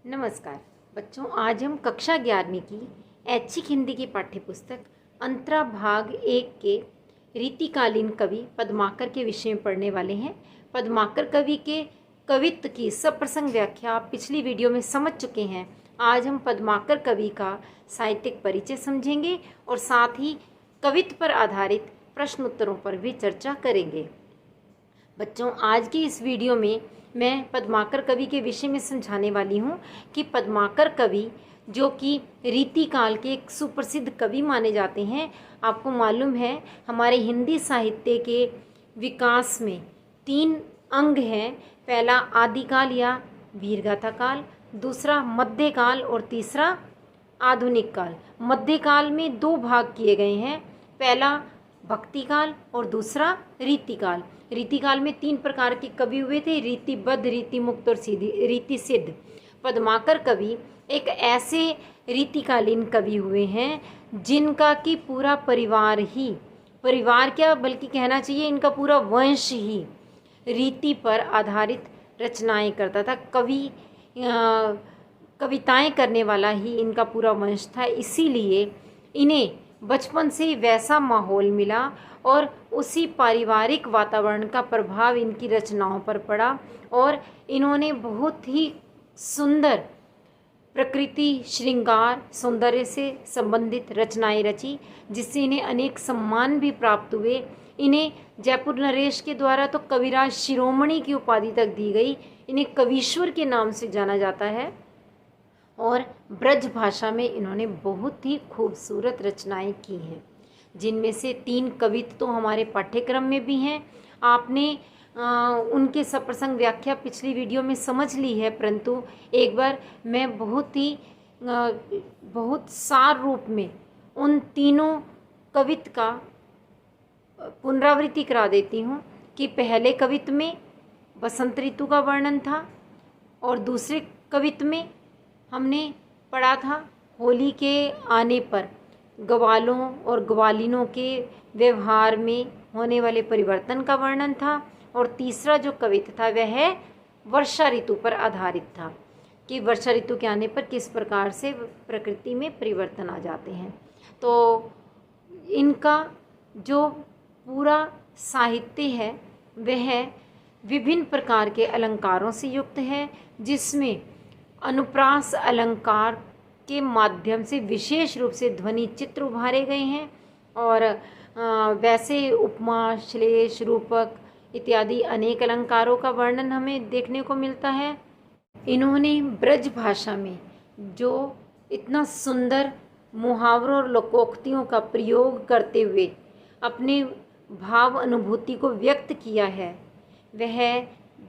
नमस्कार बच्चों, आज हम कक्षा 11वीं की ऐच्छिक हिंदी की पाठ्यपुस्तक अंतरा भाग 1 के रीतिकालीन कवि पद्माकर के विषय में पढ़ने वाले हैं। पद्माकर कवि के कवित्व की सप्रसंग व्याख्या आप पिछली वीडियो में समझ चुके हैं। आज हम पद्माकर कवि का साहित्यिक परिचय समझेंगे और साथ ही कवित्व पर आधारित प्रश्न उत्तरों पर भी चर्चा करेंगे। बच्चों, आज की इस वीडियो में मैं पद्माकर कवि के विषय में समझाने वाली हूँ कि पद्माकर कवि जो कि रीतिकाल के एक सुप्रसिद्ध कवि माने जाते हैं। आपको मालूम है हमारे हिंदी साहित्य के विकास में 3 अंग हैं। पहला आदिकाल या वीरगाथा काल, दूसरा मध्यकाल और तीसरा आधुनिक काल। मध्यकाल में 2 भाग किए गए हैं, पहला भक्तिकाल और दूसरा रीतिकाल। रीतिकाल में 3 प्रकार के कवि हुए थे, रीतिबद्ध, रीतिमुक्त और रीति सिद्ध। पद्माकर कवि एक ऐसे रीतिकालीन कवि हुए हैं जिनका कि पूरा परिवार क्या बल्कि कहना चाहिए इनका पूरा वंश ही रीति पर आधारित रचनाएं करता था। कविताएं करने वाला ही इनका पूरा वंश था। इसीलिए इन्हें बचपन से वैसा माहौल मिला और उसी पारिवारिक वातावरण का प्रभाव इनकी रचनाओं पर पड़ा और इन्होंने बहुत ही सुंदर प्रकृति, श्रृंगार, सौंदर्य से संबंधित रचनाएं रची, जिससे इन्हें अनेक सम्मान भी प्राप्त हुए। इन्हें जयपुर नरेश के द्वारा तो कविराज शिरोमणि की उपाधि तक दी गई। इन्हें कवीश्वर के नाम से जाना जाता है और ब्रज भाषा में इन्होंने बहुत ही खूबसूरत रचनाएं की हैं, जिनमें से 3 कवित्व तो हमारे पाठ्यक्रम में भी हैं। आपने उनके सप्रसंग व्याख्या पिछली वीडियो में समझ ली है, परंतु एक बार मैं बहुत सार रूप में उन तीनों कवित्व का पुनरावृत्ति करा देती हूँ कि पहले कवित्व में बसंत ऋतु का वर्णन था और दूसरे कवित्व में हमने पढ़ा था होली के आने पर ग्वालों और ग्वालिनों के व्यवहार में होने वाले परिवर्तन का वर्णन था और तीसरा जो कवित्व था वह वर्षा ऋतु पर आधारित था कि वर्षा ऋतु के आने पर किस प्रकार से प्रकृति में परिवर्तन आ जाते हैं। तो इनका जो पूरा साहित्य है वह विभिन्न प्रकार के अलंकारों से युक्त है, जिसमें अनुप्रास अलंकार के माध्यम से विशेष रूप से ध्वनि चित्र उभारे गए हैं और वैसे उपमा, श्लेष, रूपक इत्यादि अनेक अलंकारों का वर्णन हमें देखने को मिलता है। इन्होंने ब्रज भाषा में जो इतना सुंदर मुहावरों और लोकोक्तियों का प्रयोग करते हुए अपने भाव अनुभूति को व्यक्त किया है वह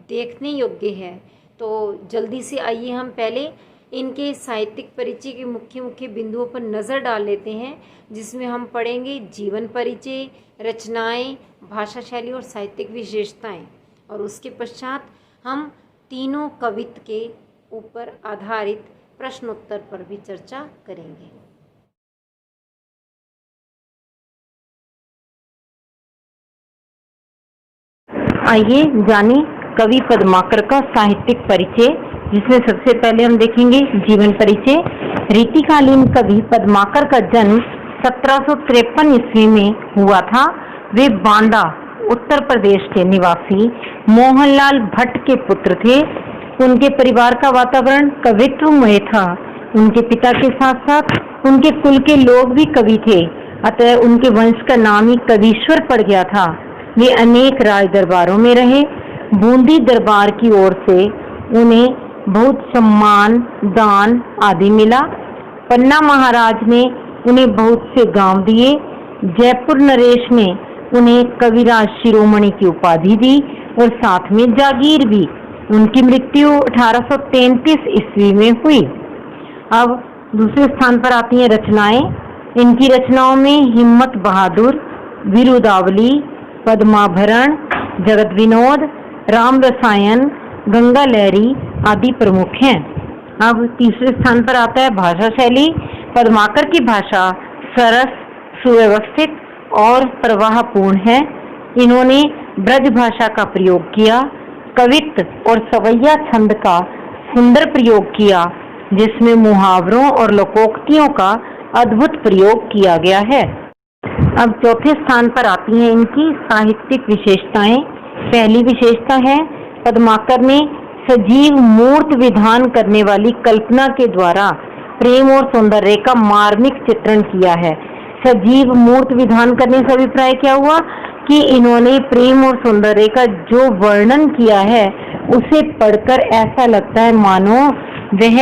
देखने योग्य है। तो जल्दी से आइए हम पहले इनके साहित्यिक परिचय के मुख्य बिंदुओं पर नज़र डाल लेते हैं, जिसमें हम पढ़ेंगे जीवन परिचय, रचनाएं, भाषा शैली और साहित्यिक विशेषताएं, और उसके पश्चात हम तीनों कवित्व के ऊपर आधारित प्रश्नोत्तर पर भी चर्चा करेंगे। आइए जाने कवि पद्माकर का साहित्यिक परिचय, जिसमें सबसे पहले हम देखेंगे जीवन परिचय। रीतिकालीन कवि पद्माकर का जन्म 1753 ईस्वी में हुआ था। वे बांदा उत्तर प्रदेश के निवासी मोहनलाल भट्ट के पुत्र थे। उनके परिवार का वातावरण कवित्वमय था। उनके पिता के साथ साथ उनके कुल के लोग भी कवि थे, अतः उनके वंश का नाम ही कवीश्वर पड़ गया था। वे अनेक राज दरबारों में रहे। बूंदी दरबार की ओर से उन्हें बहुत सम्मान, दान आदि मिला। पन्ना महाराज ने उन्हें बहुत से गांव दिए। जयपुर नरेश ने उन्हें कविराज शिरोमणि की उपाधि दी और साथ में जागीर भी। उनकी मृत्यु 1833 ईस्वी में हुई। अब दूसरे स्थान पर आती हैं रचनाएं। इनकी रचनाओं में हिम्मत बहादुर, विरुदावली, पद्माभरण, जगत विनोद, राम रसायन, गंगा लहरी आदि प्रमुख हैं। अब तीसरे स्थान पर आता है भाषा शैली। पद्माकर की भाषा सरस, सुव्यवस्थित और प्रवाहपूर्ण है। इन्होंने ब्रज भाषा का प्रयोग किया, कवित्व और सवैया छंद का सुंदर प्रयोग किया जिसमें मुहावरों और लोकोक्तियों का अद्भुत प्रयोग किया गया है। अब चौथे स्थान पर आती हैं इनकी साहित्यिक विशेषताएं। पहली विशेषता है पद्माकर ने सजीव मूर्त विधान करने वाली कल्पना के द्वारा प्रेम और सौंदर्य का मार्मिक चित्रण किया है। सजीव मूर्त विधान करने से अभिप्राय क्या हुआ कि इन्होंने प्रेम और सौंदर्य का जो वर्णन किया है उसे पढ़कर ऐसा लगता है मानो वह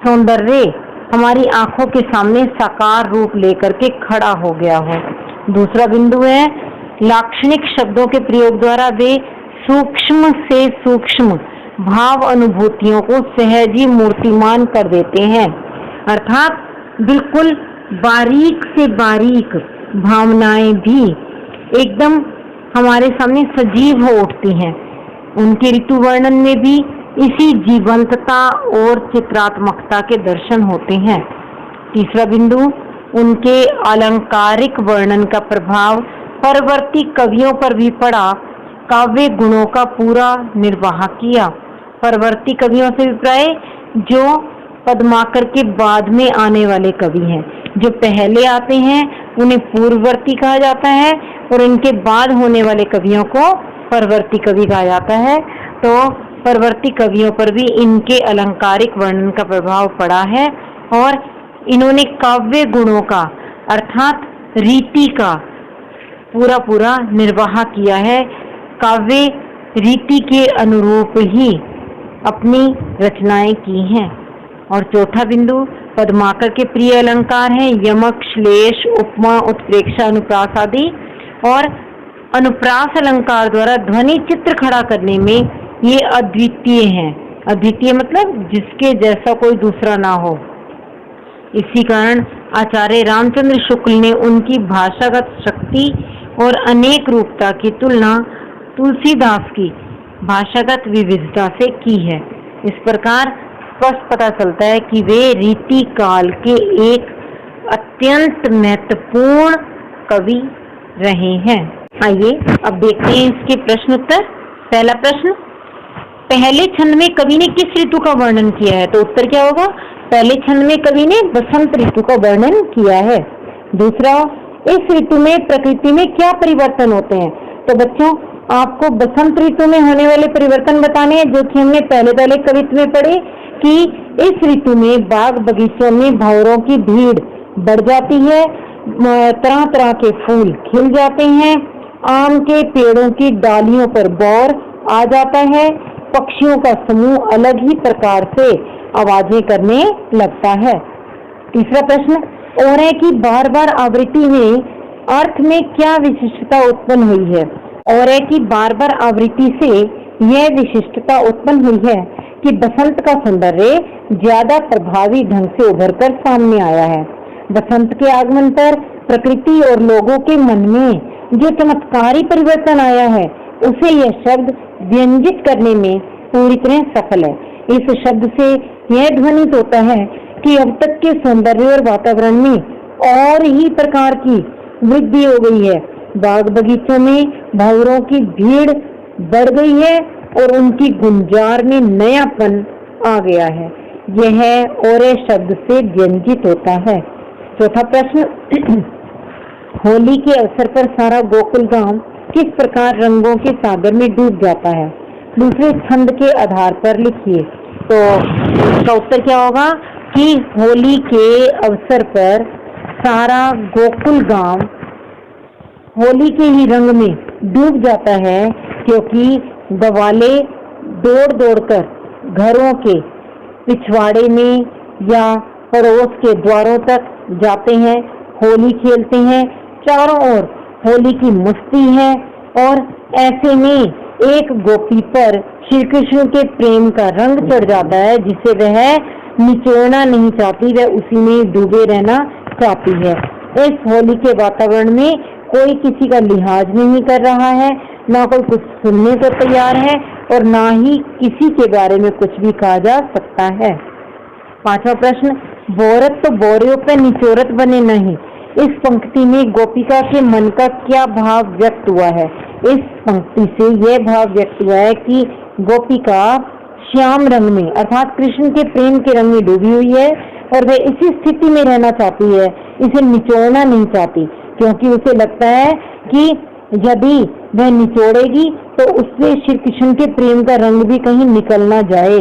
सौंदर्य हमारी आंखों के सामने साकार रूप लेकर के खड़ा हो गया हो। दूसरा बिंदु है लाक्षणिक शब्दों के प्रयोग द्वारा वे सूक्ष्म से सूक्ष्म भाव अनुभूतियों को सहज ही मूर्तिमान कर देते हैं, अर्थात बिल्कुल बारीक से बारीक भावनाएं भी एकदम हमारे सामने सजीव हो उठती हैं। उनके ऋतु वर्णन में भी इसी जीवंतता और चित्रात्मकता के दर्शन होते हैं। तीसरा बिंदु उनके अलंकारिक वर्णन का प्रभाव परवर्ती कवियों पर भी पड़ा, काव्य गुणों का पूरा निर्वाह किया। परवर्ती कवियों से अभिप्राय जो पद्माकर के बाद में आने वाले कवि हैं। जो पहले आते हैं उन्हें पूर्ववर्ती कहा जाता है और इनके बाद होने वाले कवियों को परवर्ती कवि कहा जाता है। तो परवर्ती कवियों पर भी इनके अलंकारिक वर्णन का प्रभाव पड़ा है और इन्होंने काव्य गुणों का अर्थात रीति का पूरा निर्वाह किया है। काव्य रीति के अनुरूप ही अपनी रचनाएं की हैं। और चौथा बिंदु पद्माकर के प्रिय अलंकार हैं यमक, श्लेष, उपमा, उत्प्रेक्षा, अनुप्रास आदि। और अनुप्रास अलंकार द्वारा ध्वनि चित्र खड़ा करने में ये अद्वितीय हैं। अद्वितीय मतलब जिसके जैसा कोई दूसरा ना हो। इसी कारण आचार्य रामचंद्र शुक्ल ने उनकी भाषागत शक्ति और अनेक रूपता की तुलना तुलसीदास की भाषागत विविधता से की है। इस प्रकार स्पष्ट पता चलता है कि वे रीति काल के एक अत्यंत महत्वपूर्ण कवि रहे हैं। आइए अब देखते हैं इसके प्रश्न उत्तर। पहला प्रश्न, पहले छंद में कवि ने किस ऋतु का वर्णन किया है? तो उत्तर क्या होगा? पहले छंद में कवि ने बसंत ऋतु का वर्णन किया है। दूसरा, इस ऋतु में प्रकृति में क्या परिवर्तन होते हैं? तो बच्चों आपको बसंत ऋतु में होने वाले परिवर्तन बताने हैं जो कि हमने पहले कवित्व में पढ़े कि इस ऋतु में बाग बगीचों में भंवरों की भीड़ बढ़ जाती है, तरह तरह के फूल खिल जाते हैं, आम के पेड़ों की डालियों पर बौर आ जाता है, पक्षियों का समूह अलग ही प्रकार से आवाजें करने लगता है। तीसरा प्रश्न, ओरे की बार बार आवृत्ति में अर्थ में क्या विशिष्टता उत्पन्न हुई है? ओरे की बार बार आवृत्ति से यह विशिष्टता उत्पन्न हुई है कि बसंत का सौंदर्य ज्यादा प्रभावी ढंग से उभर कर सामने आया है। बसंत के आगमन पर प्रकृति और लोगों के मन में जो चमत्कारी परिवर्तन आया है उसे यह शब्द व्यंजित करने में पूरी तरह सफल है। इस शब्द से यह ध्वनित होता है कि अब तक के सौंदर्य और वातावरण में और ही प्रकार की वृद्धि हो गई है। बाग बगीचों में भंवरों की भीड़ बढ़ गई है और उनकी गुंजार में नयापन आ गया है। यह ओरे शब्द से व्यंजित होता है। चौथा प्रश्न, होली के अवसर पर सारा गोकुल गांव किस प्रकार रंगों के सागर में डूब जाता है? दूसरे छंद के आधार पर लिखिए। तो इसका उत्तर क्या होगा कि होली के अवसर पर सारा गोकुल गांव होली के ही रंग में डूब जाता है क्योंकि गवाले दौड़ दौड़कर घरों के पिछवाड़े में या पड़ोस के द्वारों तक जाते हैं, होली खेलते हैं, चारों ओर होली की मस्ती है और ऐसे में एक गोपी पर श्री कृष्ण के प्रेम का रंग चढ़ जाता है जिसे वह निचोड़ना नहीं चाहती, वह उसी में डूबे रहना चाहती है। इस होली के वातावरण में कोई किसी का लिहाज नहीं कर रहा है, ना कोई कुछ सुनने को तैयार है और ना ही किसी के बारे में कुछ भी कहा जा सकता है। पांचवा प्रश्न, बोरत तो बोरियों पे निचोरत बने नहीं। इस पंक्ति में गोपिका के मन का क्या भाव व्यक्त हुआ है? इस पंक्ति से यह भाव व्यक्त हुआ है कि गोपिका श्याम रंग में अर्थात कृष्ण के प्रेम के रंग में डूबी हुई है और वह इसी स्थिति में रहना चाहती है, इसे निचोड़ना नहीं चाहती, क्योंकि उसे लगता है कि यदि वह निचोड़ेगी तो उससे श्री कृष्ण के प्रेम का रंग भी कहीं निकल ना जाए।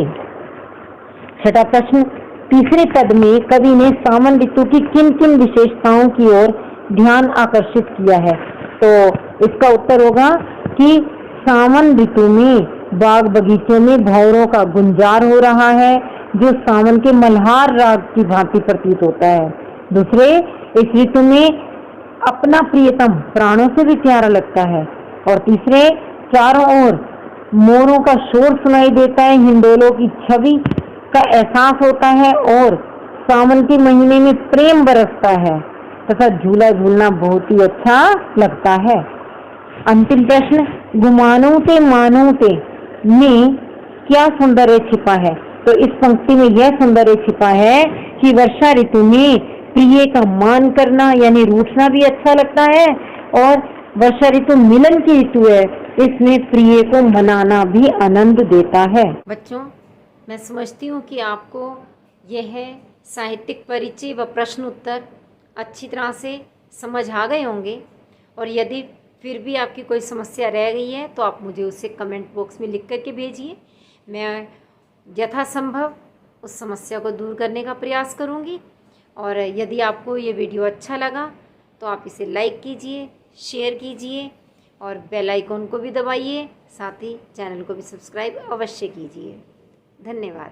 छठा प्रश्न, तीसरे पद में कवि ने सावन ऋतु की किन किन विशेषताओं की ओर ध्यान आकर्षित किया है? तो इसका उत्तर होगा कि सावन ऋतु में बाग बगीचे में भंवरों का गुंजार हो रहा है, जो सावन के मल्हार राग की भांति प्रतीत होता है। दूसरे, इस ऋतु में अपना प्रियतम प्राणों से भी प्यारा लगता है। और तीसरे, चारों ओर मोरों का शोर सुनाई देता है, हिंडोलों की छवि का एहसास होता है और सावन के महीने में प्रेम बरसता है तथा झूला झूलना बहुत ही अच्छा लगता है। अंतिम प्रश्न, गुमानों ते मानों ते में क्या सौंदर्य छिपा है? तो इस पंक्ति में यह सौंदर्य छिपा है कि वर्षा ऋतु में प्रिय का मान करना यानी रूठना भी अच्छा लगता है और वर्षा ऋतु मिलन की ऋतु है, इसमें प्रिय को मनाना भी आनंद देता है। बच्चों, मैं समझती हूँ कि आपको यह साहित्यिक परिचय व प्रश्न उत्तर अच्छी तरह से समझ आ गए होंगे और यदि फिर भी आपकी कोई समस्या रह गई है तो आप मुझे उसे कमेंट बॉक्स में लिख करके भेजिए। मैं यथासंभव उस समस्या को दूर करने का प्रयास करूँगी। और यदि आपको ये वीडियो अच्छा लगा तो आप इसे लाइक कीजिए, शेयर कीजिए और बेल आइकॉन को भी दबाइए, साथ ही चैनल को भी सब्सक्राइब अवश्य कीजिए। धन्यवाद।